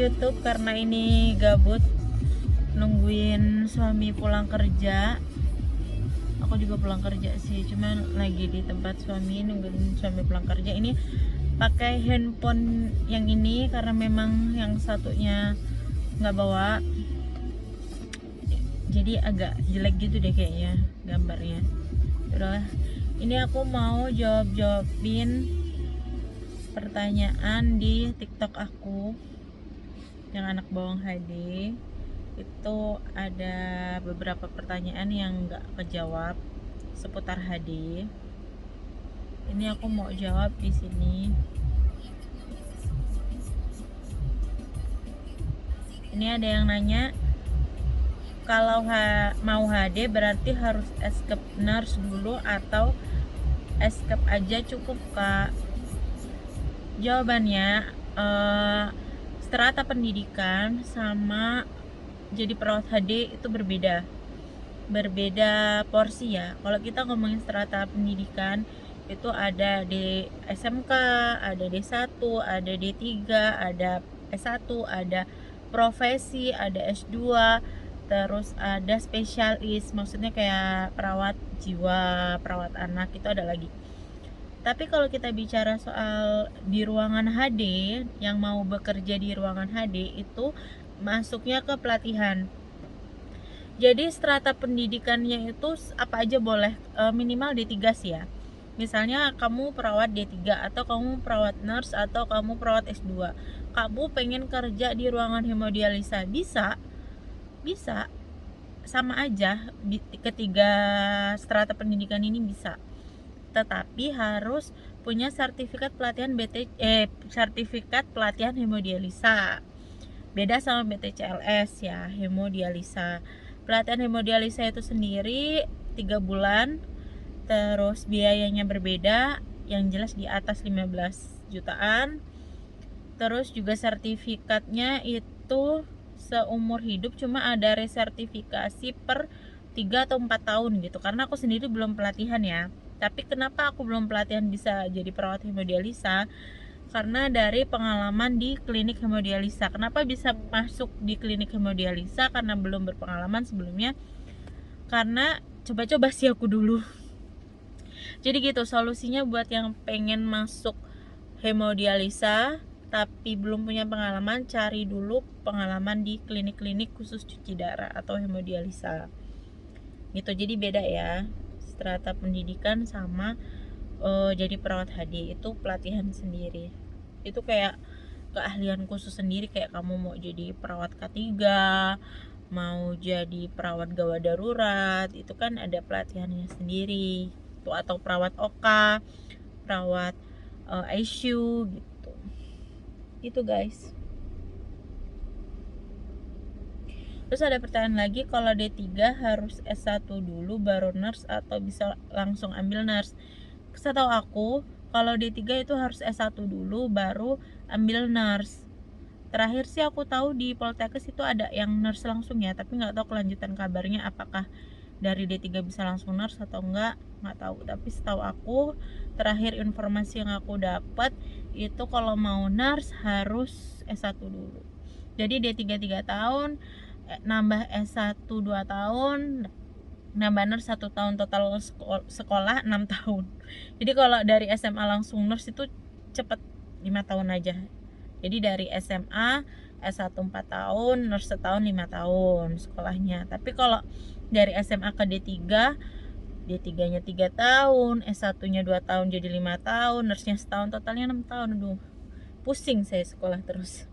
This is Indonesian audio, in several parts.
YouTube karena ini gabut nungguin suami pulang kerja. Aku juga pulang kerja sih, cuman lagi di tempat suami nungguin suami pulang kerja. Ini pakai handphone yang ini karena memang yang satunya nggak bawa, jadi agak jelek gitu deh kayaknya gambarnya. Udah, ini aku mau jawabin pertanyaan di TikTok aku yang anak bawang HD. Itu ada beberapa pertanyaan yang nggak kejawab seputar HD. Ini aku mau jawab di sini. Ini ada yang nanya, kalau mau HD berarti harus escape nurse dulu atau escape aja cukup, Kak? Jawabannya, strata pendidikan sama jadi perawat HD itu berbeda porsi ya. Kalau kita ngomongin strata pendidikan itu ada di SMK, ada D1, ada D3, ada S1, ada profesi, ada S2, terus ada spesialis, maksudnya kayak perawat jiwa, perawat anak, itu ada lagi. Tapi kalau kita bicara soal di ruangan HD, yang mau bekerja di ruangan HD itu masuknya ke pelatihan. Jadi strata pendidikannya itu apa aja boleh, minimal D3 sih ya. Misalnya kamu perawat D3 atau kamu perawat nurse atau kamu perawat S2. Kamu pengen kerja di ruangan hemodialisa, bisa sama aja, ketiga strata pendidikan ini bisa. Tetapi harus punya sertifikat pelatihan sertifikat pelatihan hemodialisa. Beda sama BTCLS ya, hemodialisa. Pelatihan hemodialisa itu sendiri 3 bulan, terus biayanya berbeda, yang jelas di atas 15 jutaan. Terus juga sertifikatnya itu seumur hidup, cuma ada resertifikasi per 3 atau 4 tahun gitu. Karena aku sendiri belum pelatihan ya. Tapi kenapa aku belum pelatihan bisa jadi perawat hemodialisa? Karena dari pengalaman di klinik hemodialisa. Kenapa bisa masuk di klinik hemodialisa? Karena belum berpengalaman sebelumnya. Karena coba-coba sih aku dulu. Jadi gitu solusinya buat yang pengen masuk hemodialisa tapi belum punya pengalaman, cari dulu pengalaman di klinik-klinik khusus cuci darah atau hemodialisa. Gitu, jadi beda ya. Strata pendidikan sama jadi perawat HD itu pelatihan sendiri. Itu kayak keahlian khusus sendiri, kayak kamu mau jadi perawat K3, mau jadi perawat gawat darurat, itu kan ada pelatihannya sendiri. Tuh, atau perawat OK, perawat ICU gitu. Itu guys. Terus ada pertanyaan lagi, kalau D3 harus S1 dulu baru nurse atau bisa langsung ambil nurse? Setahu aku kalau D3 itu harus S1 dulu baru ambil nurse. Terakhir sih aku tahu di Poltekkes itu ada yang nurse langsung ya, tapi nggak tahu kelanjutan kabarnya apakah dari D3 bisa langsung nurse atau nggak tahu. Tapi setahu aku terakhir informasi yang aku dapat itu kalau mau nurse harus S1 dulu. Jadi D3 3 tahun, nambah S1 2 tahun, nambah nurse 1 tahun, total sekolah 6 tahun. Jadi kalau dari SMA langsung nurse itu cepet, 5 tahun aja. Jadi dari SMA S1 4 tahun, nurse setahun 5 tahun sekolahnya. Tapi kalau dari SMA ke D3, D3-nya 3 tahun, S1-nya 2 tahun jadi 5 tahun, nurse-nya setahun, totalnya 6 tahun. Aduh, pusing saya sekolah terus.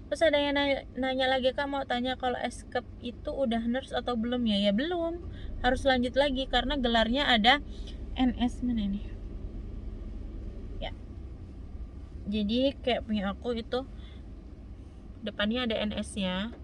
Terus ada yang nanya lagi, Kak mau tanya kalau escape itu udah nurse atau belum ya? Ya belum, harus lanjut lagi karena gelarnya ada NS mana nih ya. Jadi kayak punya aku itu depannya ada NS nya,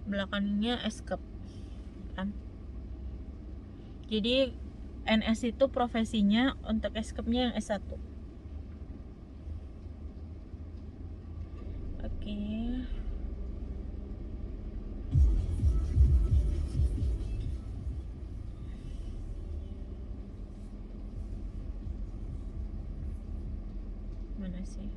belakangnya escape kan. Jadi NS itu profesinya, untuk escape nya yang S1. Oke. sih.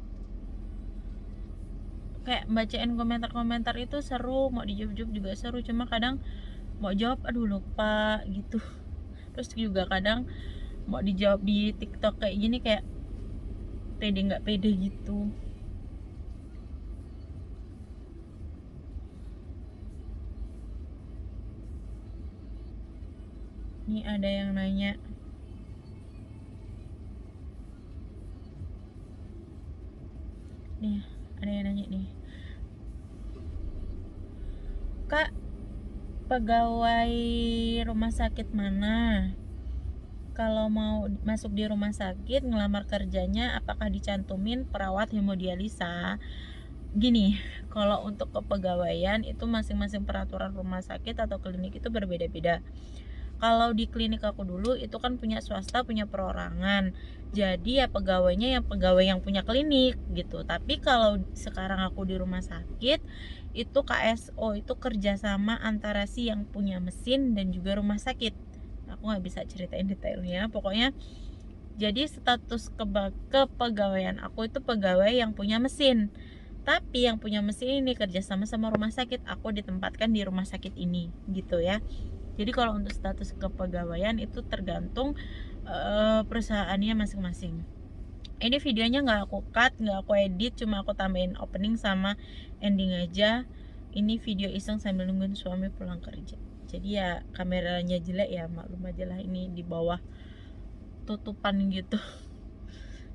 Kayak bacain komentar-komentar itu seru, mau dijawab-jawab juga seru, cuma kadang mau jawab aduh lupa gitu. Terus juga kadang mau dijawab di TikTok kayak gini kayak pede nggak pede gitu. Nih ada yang nanya, nih ada yang nanya nih, Kak, pegawai rumah sakit mana kalau mau masuk di rumah sakit ngelamar kerjanya apakah dicantumin perawat hemodialisa? Gini, kalau untuk kepegawaian itu masing-masing peraturan rumah sakit atau klinik itu berbeda-beda. Kalau di klinik aku dulu itu kan punya swasta, punya perorangan, jadi ya pegawainya yang pegawai yang punya klinik gitu. Tapi kalau sekarang aku di rumah sakit itu KSO, itu kerjasama antara si yang punya mesin dan juga rumah sakit. Aku nggak bisa ceritain detailnya, pokoknya jadi status kepegawaian aku itu pegawai yang punya mesin, tapi yang punya mesin ini kerjasama sama rumah sakit, aku ditempatkan di rumah sakit ini gitu ya. Jadi kalau untuk status kepegawaian itu tergantung perusahaannya masing-masing. Ini videonya nggak aku cut, nggak aku edit, cuma aku tambahin opening sama ending aja. Ini video iseng sambil nungguin suami pulang kerja. Jadi ya kameranya jelek ya, maklum aja lah, ini di bawah tutupan gitu.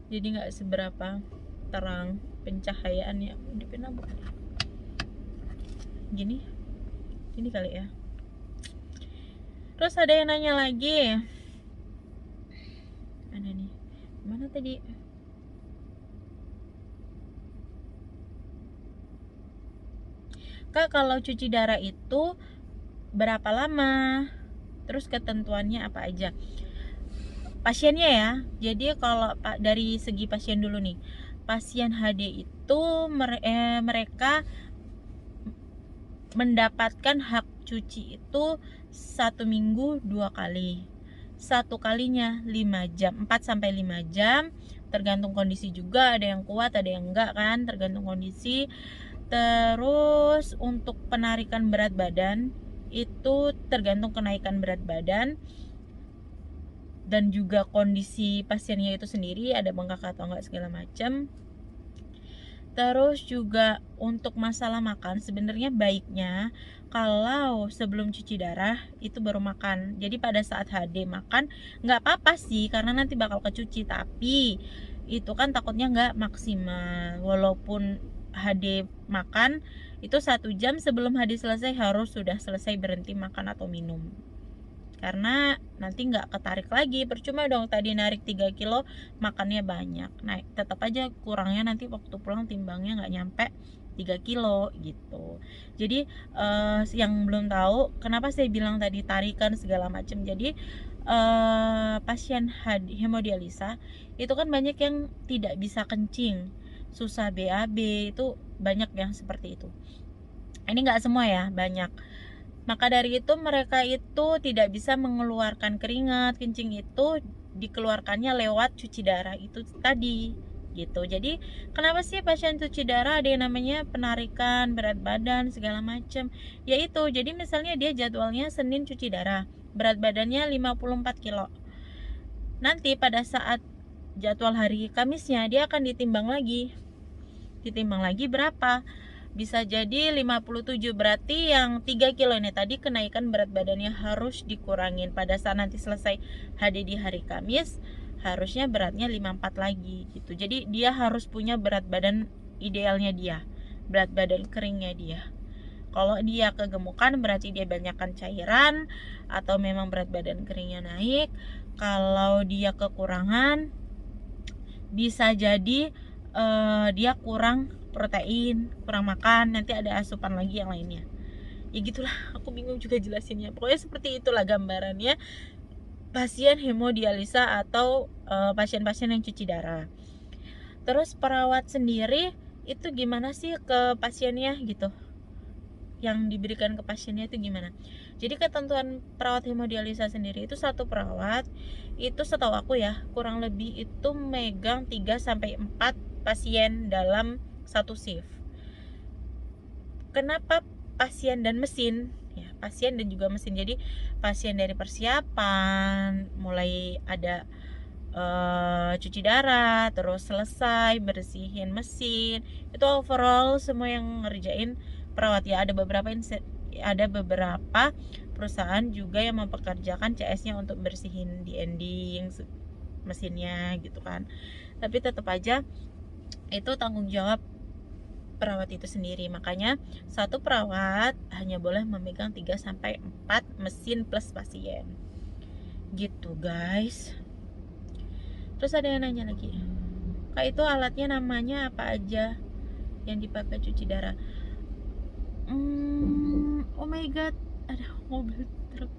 Jadi nggak seberapa terang pencahayaannya. Dipindah gini, gini kali ya. Terus ada yang nanya lagi, ada nih, mana tadi? Kak, kalau cuci darah itu berapa lama? Terus ketentuannya apa aja? Pasiennya ya. Jadi kalau dari segi pasien dulu nih, pasien HD itu mereka mendapatkan hak cuci itu 1 minggu 2 kali. 1 kalinya 5 jam, 4 sampai 5 jam, tergantung kondisi juga, ada yang kuat ada yang enggak kan, tergantung kondisi. Terus untuk penarikan berat badan itu tergantung kenaikan berat badan dan juga kondisi pasiennya itu sendiri, ada bengkak atau enggak segala macam. Terus juga untuk masalah makan, sebenarnya baiknya kalau sebelum cuci darah itu baru makan. Jadi pada saat HD makan nggak apa-apa sih, karena nanti bakal kecuci, tapi itu kan takutnya nggak maksimal. Walaupun HD makan itu 1 jam sebelum HD selesai harus sudah selesai berhenti makan atau minum, karena nanti nggak ketarik lagi, percuma dong tadi narik 3 kilo makannya banyak, nah tetap aja kurangnya nanti waktu pulang timbangnya nggak nyampe 3 kilo gitu. Jadi yang belum tahu kenapa saya bilang tadi tarikan segala macam, jadi pasien hemodialisa itu kan banyak yang tidak bisa kencing, susah BAB, itu banyak yang seperti itu. Ini nggak semua ya, banyak. Maka dari itu mereka itu tidak bisa mengeluarkan keringat, kencing itu dikeluarkannya lewat cuci darah itu tadi gitu. Jadi kenapa sih pasien cuci darah ada yang namanya penarikan berat badan segala macam? Yaitu jadi misalnya dia jadwalnya Senin cuci darah, berat badannya 54 kilo. Nanti pada saat jadwal hari Kamisnya dia akan ditimbang lagi. Ditimbang lagi berapa? Bisa jadi 57, berarti yang 3 kilo ini tadi kenaikan berat badannya harus dikurangin. Pada saat nanti selesai HD di hari Kamis harusnya beratnya 54 lagi gitu. Jadi dia harus punya berat badan idealnya dia, berat badan keringnya dia. Kalau dia kegemukan berarti dia banyakkan cairan atau memang berat badan keringnya naik. Kalau dia kekurangan bisa jadi dia kurang protein, kurang makan, nanti ada asupan lagi yang lainnya. Ya gitulah, aku bingung juga jelasinnya. Pokoknya seperti itulah gambarannya pasien hemodialisa atau pasien-pasien yang cuci darah. Terus perawat sendiri itu gimana sih ke pasiennya gitu? Yang diberikan ke pasiennya itu gimana? Jadi ketentuan perawat hemodialisa sendiri itu satu perawat itu setahu aku ya kurang lebih itu megang 3 sampai 4 pasien dalam satu shift. Kenapa pasien dan mesin? Ya, pasien dan juga mesin. Jadi pasien dari persiapan, mulai ada cuci darah, terus selesai bersihin mesin, itu overall semua yang ngerjain perawat ya. Ada beberapa perusahaan juga yang mempekerjakan CS-nya untuk bersihin DND yang mesinnya gitu kan. Tapi tetap aja itu tanggung jawab perawat itu sendiri. Makanya satu perawat hanya boleh memegang 3-4 mesin plus pasien. Gitu, guys. Terus ada yang nanya lagi, Kak, itu alatnya namanya apa aja yang dipakai cuci darah? Oh my god, ada mobil truk.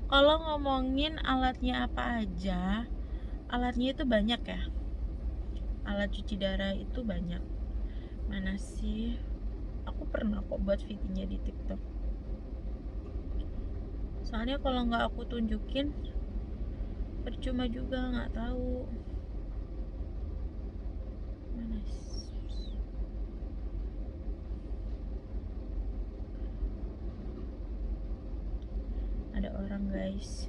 Kalau ngomongin alatnya apa aja, alatnya itu banyak ya. Alat cuci darah itu banyak. Mana sih? Aku pernah kok buat videonya di TikTok. Soalnya kalau nggak aku tunjukin, percuma juga, nggak tahu. Mana sih? Ada orang, guys.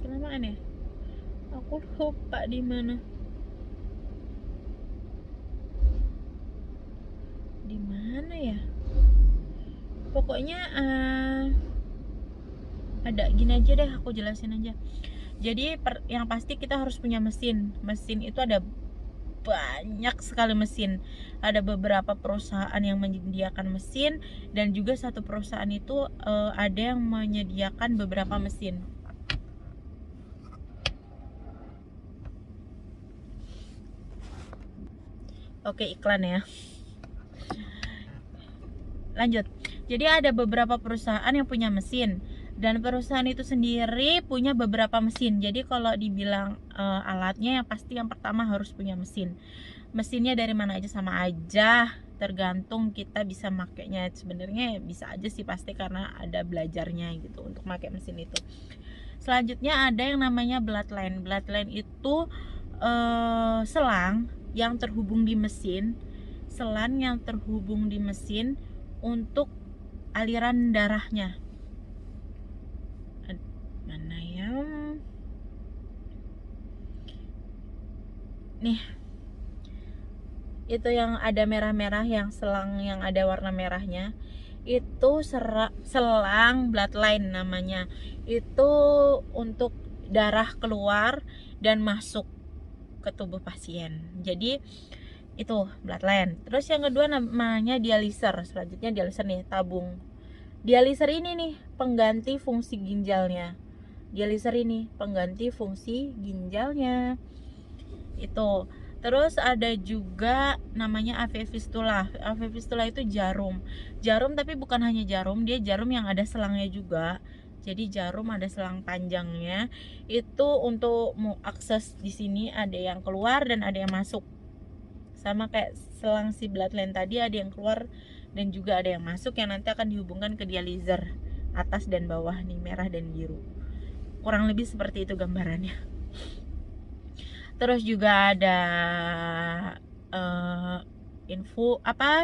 Kenapa aneh? Aku lupa di mana. Di mana ya? Pokoknya ada gini aja deh, aku jelasin aja. Jadi yang pasti kita harus punya mesin. Mesin itu ada banyak sekali mesin. Ada beberapa perusahaan yang menyediakan mesin, dan juga satu perusahaan itu ada yang menyediakan beberapa mesin. Oke, iklan ya. Lanjut. Jadi ada beberapa perusahaan yang punya mesin, dan perusahaan itu sendiri punya beberapa mesin. Jadi kalau dibilang alatnya, yang pasti yang pertama harus punya mesin. Mesinnya dari mana aja sama aja, tergantung kita bisa makainya. Sebenarnya bisa aja sih pasti, karena ada belajarnya gitu untuk pakai mesin itu. Selanjutnya ada yang namanya bloodline. Bloodline itu selang yang terhubung di mesin, untuk aliran darahnya. Mana ya? Nih, itu yang ada merah-merah, yang selang yang ada warna merahnya, itu selang bloodline namanya. Itu untuk darah keluar dan masuk ke tubuh pasien. Jadi itu bloodline. Terus yang kedua namanya dialiser. Selanjutnya dialiser nih, tabung. Dialiser ini nih pengganti fungsi ginjalnya. Itu. Terus ada juga namanya AV fistula. AV fistula itu jarum. Jarum, tapi bukan hanya jarum, dia jarum yang ada selangnya juga. Jadi jarum ada selang panjangnya. Itu untuk mau akses di sini, ada yang keluar dan ada yang masuk. Sama kayak selang si bloodline tadi, ada yang keluar dan juga ada yang masuk, yang nanti akan dihubungkan ke dialiser atas dan bawah nih, merah dan biru. Kurang lebih seperti itu gambarannya. Terus juga ada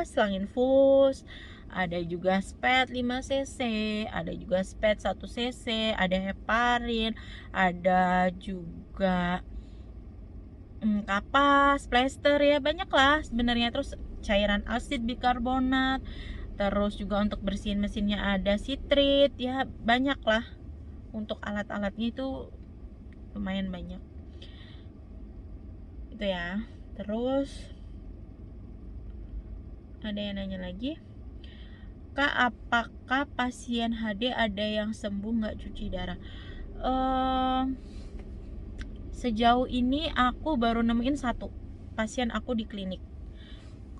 selang infus, ada juga SPED 5cc, ada juga SPED 1cc, ada heparin, ada juga kapas, plester, ya banyak lah sebenarnya. Terus cairan asid bikarbonat, terus juga untuk bersihin mesinnya ada sitrit, ya banyak lah. Untuk alat-alatnya itu lumayan banyak itu ya. Terus ada yang nanya lagi, Kak, apakah pasien HD ada yang sembuh nggak cuci darah? Sejauh ini aku baru nemuin satu pasien aku di klinik.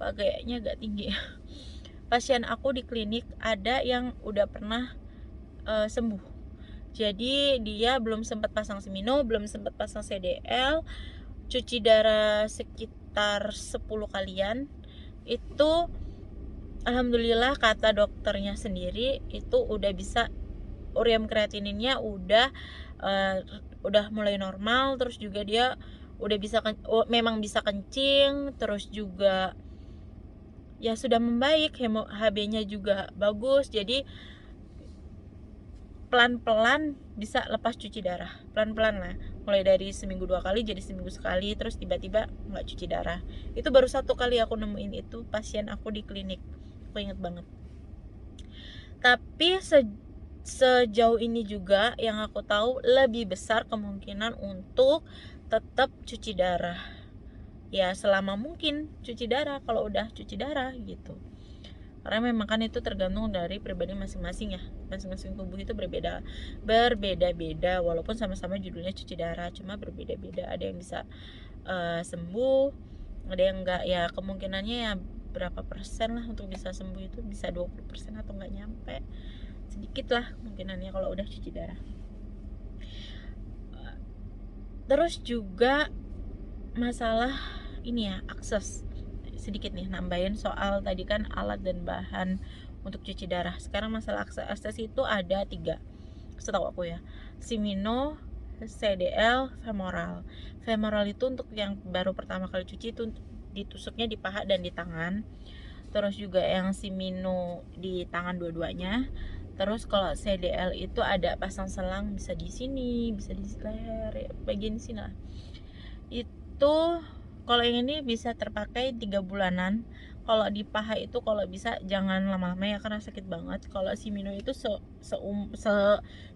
Kayaknya agak tinggi. Pasien aku di klinik ada yang udah pernah sembuh. Jadi dia belum sempat pasang semino, belum sempat pasang CDL, cuci darah sekitar 10 kalian. Itu alhamdulillah kata dokternya sendiri itu udah bisa ureum kreatininnya udah mulai normal, terus juga dia udah bisa memang bisa kencing, terus juga ya sudah membaik, HB-nya juga bagus. Jadi pelan-pelan bisa lepas cuci darah, pelan-pelan lah, mulai dari seminggu 2 kali jadi seminggu sekali, terus tiba-tiba nggak cuci darah. Itu baru 1 kali aku nemuin itu pasien aku di klinik, aku inget banget. Tapi sejauh ini juga yang aku tahu lebih besar kemungkinan untuk tetap cuci darah, ya selama mungkin cuci darah kalau udah cuci darah gitu. Karena memang kan itu tergantung dari pribadi masing-masing ya, masing-masing tubuh itu berbeda-beda walaupun sama-sama judulnya cuci darah, cuma berbeda-beda. Ada yang bisa sembuh, ada yang enggak, ya kemungkinannya ya berapa persen lah untuk bisa sembuh, itu bisa 20% atau enggak nyampe, sedikit lah kemungkinannya kalau udah cuci darah. Terus juga masalah ini ya, akses. Sedikit nih nambahin soal tadi kan alat dan bahan untuk cuci darah. Sekarang masalah akses itu ada 3 setahu aku ya: Simino, CDL, femoral. Femoral itu untuk yang baru pertama kali cuci, itu ditusuknya di paha dan di tangan. Terus juga yang Simino di tangan dua-duanya. Terus kalau CDL itu ada pasang selang, bisa di sini, bisa di leher, bagian sini lah. Itu kalau yang ini bisa terpakai 3 bulanan. Kalau di paha itu kalau bisa jangan lama-lama ya, karena sakit banget. Kalau si Mino itu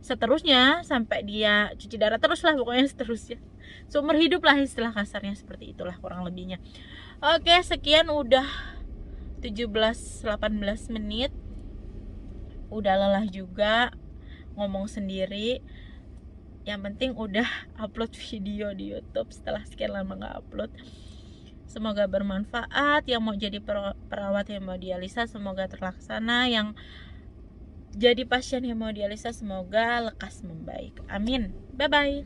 seterusnya sampai dia cuci darah terus lah, pokoknya seterusnya, seumur hidup lah, istilah kasarnya seperti itulah kurang lebihnya. Oke, sekian, udah 17-18 menit, udah lelah juga ngomong sendiri. Yang penting udah upload video di YouTube setelah sekian lama nggak upload. Semoga bermanfaat. Yang mau jadi perawat hemodialisa semoga terlaksana. Yang jadi pasien hemodialisa semoga lekas membaik. Amin. Bye bye.